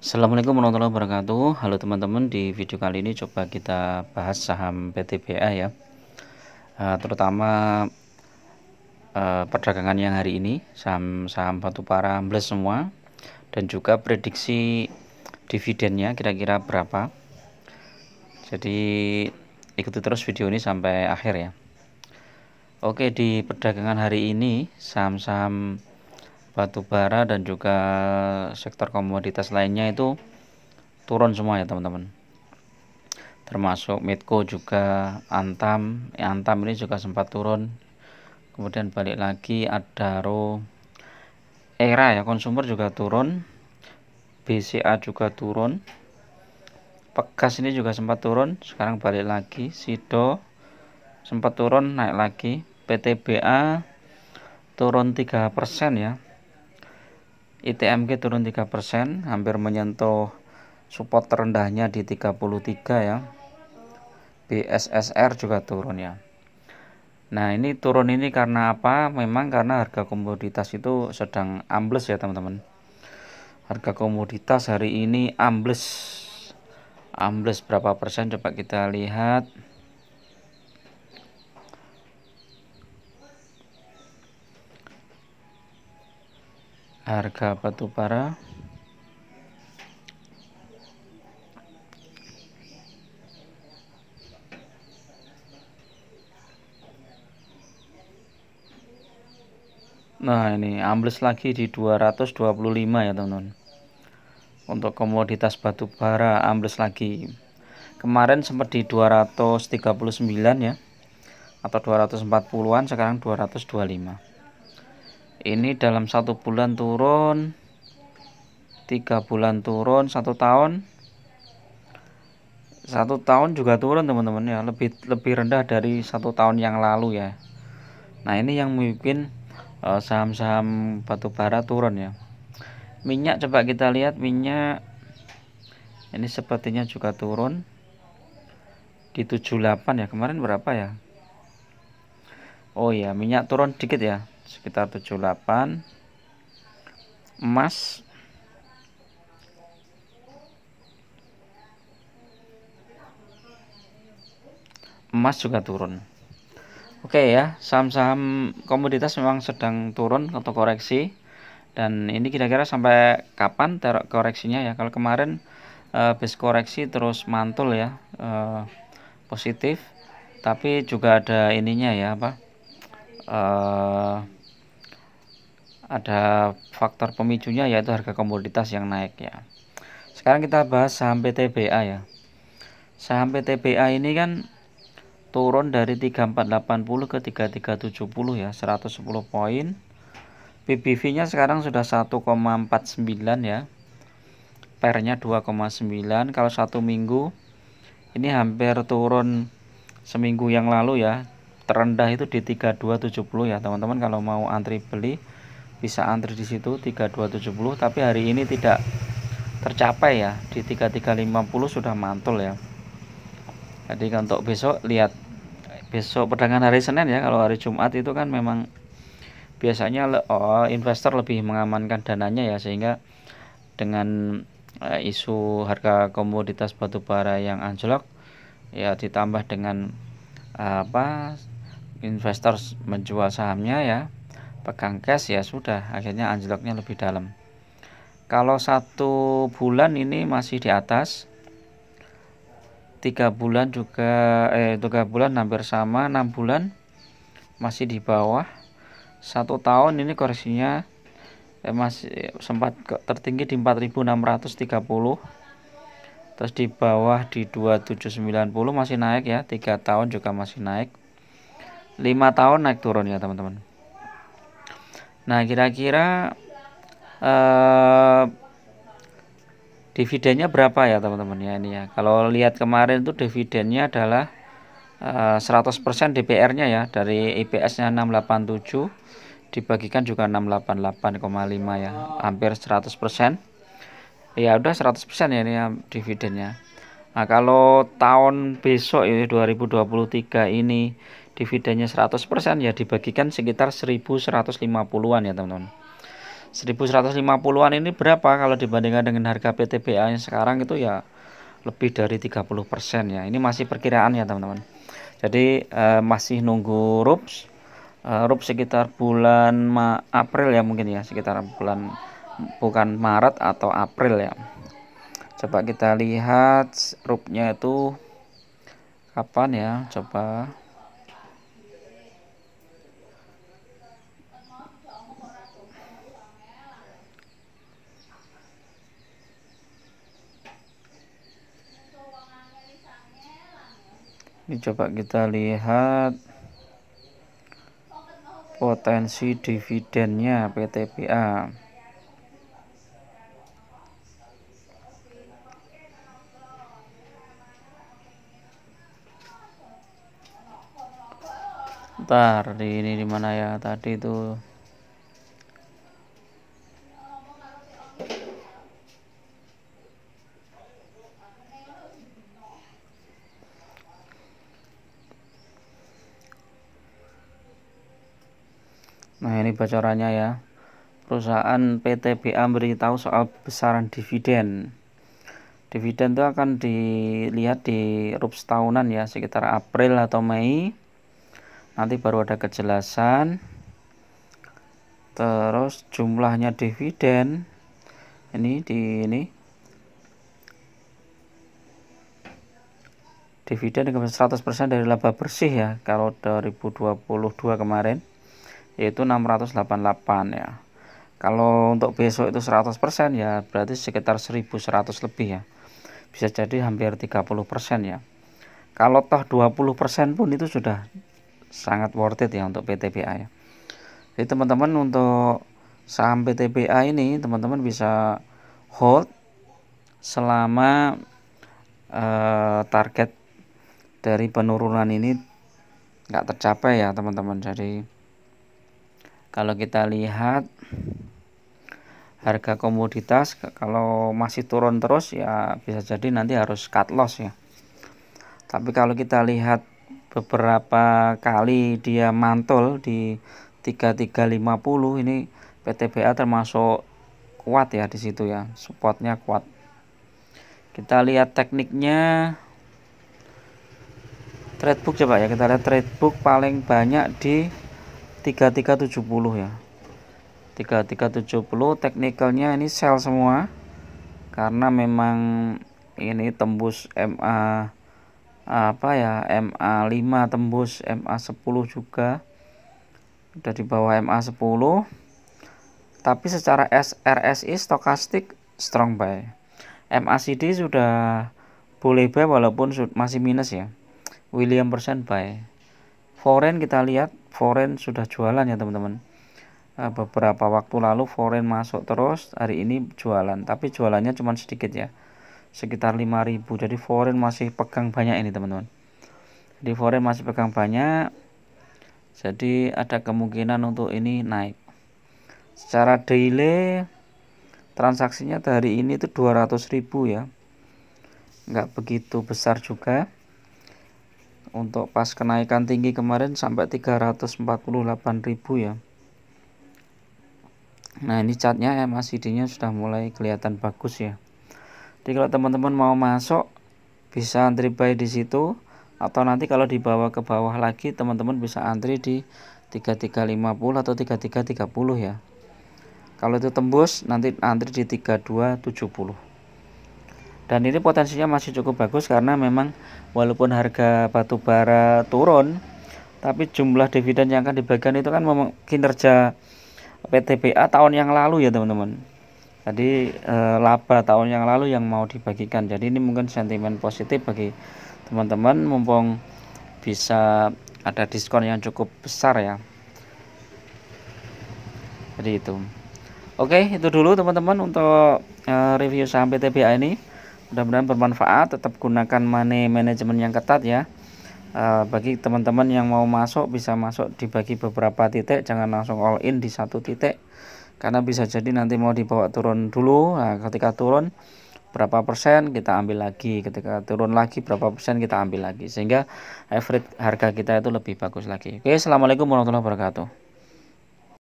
Assalamualaikum warahmatullahi wabarakatuh. Halo teman-teman, di video kali ini coba kita bahas saham PTBA ya. Terutama perdagangan yang hari ini, saham batubara ambles semua, dan juga prediksi dividennya kira-kira berapa. Jadi ikuti terus video ini sampai akhir ya. Oke, di perdagangan hari ini saham-saham batubara dan juga sektor komoditas lainnya itu turun semua ya teman-teman, termasuk Medco juga, Antam ini juga sempat turun, kemudian balik lagi Adaro, Era ya, konsumer juga turun, BCA juga turun, Pegas ini juga sempat turun, sekarang balik lagi, Sido sempat turun, naik lagi, PTBA turun 3% ya, ITMG turun 3%, hampir menyentuh support terendahnya di 33 ya. BSSR juga turun ya. Nah, ini turun ini karena apa? Memang karena harga komoditas itu sedang ambles ya teman-teman. Harga komoditas hari ini ambles. Ambles berapa persen? Coba kita lihat. Harga batubara nah ini ambles lagi di 225 ya teman-teman. Untuk komoditas batubara ambles lagi. Kemarin sempat di 239 ya, atau 240-an, sekarang 225. Ini dalam 1 bulan turun, 3 bulan turun, 1 tahun. 1 tahun juga turun teman-teman ya, lebih rendah dari 1 tahun yang lalu ya. Nah, ini yang bikin saham-saham batubara turun ya. Minyak, coba kita lihat minyak. Ini sepertinya juga turun di 78 ya. Kemarin berapa ya? Oh ya, minyak turun dikit ya, sekitar 78. Emas juga turun. Oke ya, saham-saham komoditas memang sedang turun atau koreksi. Dan ini kira-kira sampai kapan koreksinya ya? Kalau kemarin base koreksi terus mantul ya, positif. Tapi juga ada ininya ya, apa? Ada faktor pemicunya, yaitu harga komoditas yang naik ya. Sekarang kita bahas saham PTBA ya. Saham PTBA ini kan turun dari 3480 ke 3370 ya, 110 poin. PBV-nya sekarang sudah 1,49 ya. Per-nya 2,9. Kalau 1 minggu ini hampir turun seminggu yang lalu ya. Terendah itu di 3270 ya, teman-teman. Kalau mau antri beli bisa antri di situ 3270, tapi hari ini tidak tercapai ya, di 3350 sudah mantul ya. Jadi untuk besok, lihat besok perdagangan hari Senin ya. Kalau hari Jumat itu kan memang biasanya investor lebih mengamankan dananya ya, sehingga dengan isu harga komoditas batubara yang anjlok ya, ditambah dengan investor menjual sahamnya ya, pegang cash ya, sudah akhirnya anjloknya lebih dalam. Kalau 1 bulan ini masih di atas, 3 bulan juga 3 bulan hampir sama, 6 bulan masih di bawah, 1 tahun ini koreksinya masih sempat tertinggi di 4630, terus di bawah di 2790 masih naik ya, 3 tahun juga masih naik, 5 tahun naik turun ya teman-teman. Nah, kira-kira dividennya berapa ya teman-teman ya ini ya. Kalau lihat kemarin itu dividennya adalah 100% DPR-nya ya, dari IPS-nya 687 dibagikan juga 688,5 ya, hampir 100%. Ya udah 100% ya ini ya dividennya. Nah, kalau tahun besok ini 2023 ini dividennya 100% ya, dibagikan sekitar 1150-an ya teman-teman. 1150-an ini berapa kalau dibandingkan dengan harga PTBA yang sekarang itu ya lebih dari 30% ya. Ini masih perkiraan ya teman-teman. Jadi masih nunggu RUPS. RUPS sekitar bulan April ya mungkin ya, sekitar bulan bukan Maret atau April ya. Coba kita lihat RUP-nya itu kapan ya, coba. Ini coba kita lihat potensi dividennya PTBA. Ntar ini di mana ya tadi itu. Nah, ini bocorannya ya. Perusahaan PTBA beritahu soal besaran dividen. Dividen itu akan dilihat di RUPS tahunan ya, sekitar April atau Mei. Nanti baru ada kejelasan. Terus jumlahnya dividen ini dividen dengan 100% dari laba bersih ya, kalau 2022 kemarin yaitu 688 ya. Kalau untuk besok itu 100% ya berarti sekitar 1100 lebih ya. Bisa jadi hampir 30% ya. Kalau toh 20% pun itu sudah sangat worth it ya untuk PTBA ya. Jadi teman-teman untuk saham PTBA ini teman-teman bisa hold selama target dari penurunan ini nggak tercapai ya teman-teman. Jadi kalau kita lihat harga komoditas kalau masih turun terus ya bisa jadi nanti harus cut loss ya. Tapi kalau kita lihat beberapa kali dia mantul di 3350 ini PTBA termasuk kuat ya di situ ya, supportnya kuat. Kita lihat tekniknya tradebook coba ya, kita lihat tradebook paling banyak di 3370 ya. 3370 teknikalnya ini sell semua karena memang ini tembus MA MA5 tembus, MA10 juga udah di bawah MA10, tapi secara RSI stokastik strong buy. MACD sudah boleh buy walaupun masih minus ya. William% buy. Foreign kita lihat, foreign sudah jualan ya teman-teman. Beberapa waktu lalu foreign masuk terus, hari ini jualan, tapi jualannya cuma sedikit ya, sekitar 5.000. Jadi foreign masih pegang banyak ini teman-teman. Jadi foreign masih pegang banyak, jadi ada kemungkinan untuk ini naik. Secara daily transaksinya hari ini itu 200.000 ya, nggak begitu besar juga. Untuk pas kenaikan tinggi kemarin sampai 348.000 ya. Nah ini chartnya MACD nya sudah mulai kelihatan bagus ya. Jadi kalau teman-teman mau masuk bisa antri buy di situ, atau nanti kalau dibawa ke bawah lagi teman-teman bisa antri di 3350 atau 3330 ya. Kalau itu tembus nanti antri di 3270. Dan ini potensinya masih cukup bagus karena memang walaupun harga batu bara turun, tapi jumlah dividen yang akan dibagikan itu kan memang kinerja PTBA tahun yang lalu ya teman-teman. Jadi laba tahun yang lalu yang mau dibagikan. Jadi ini mungkin sentimen positif bagi teman-teman, mumpung bisa ada diskon yang cukup besar ya. Jadi itu. Oke, itu dulu teman-teman untuk review saham PTBA ini. Mudah-mudahan bermanfaat. Tetap gunakan money management yang ketat ya. Bagi teman-teman yang mau masuk bisa masuk dibagi beberapa titik, jangan langsung all in di satu titik, karena bisa jadi nanti mau dibawa turun dulu. Nah, ketika turun berapa persen kita ambil lagi, ketika turun lagi berapa persen kita ambil lagi, sehingga average harga kita itu lebih bagus lagi. Oke, assalamualaikum warahmatullahi wabarakatuh.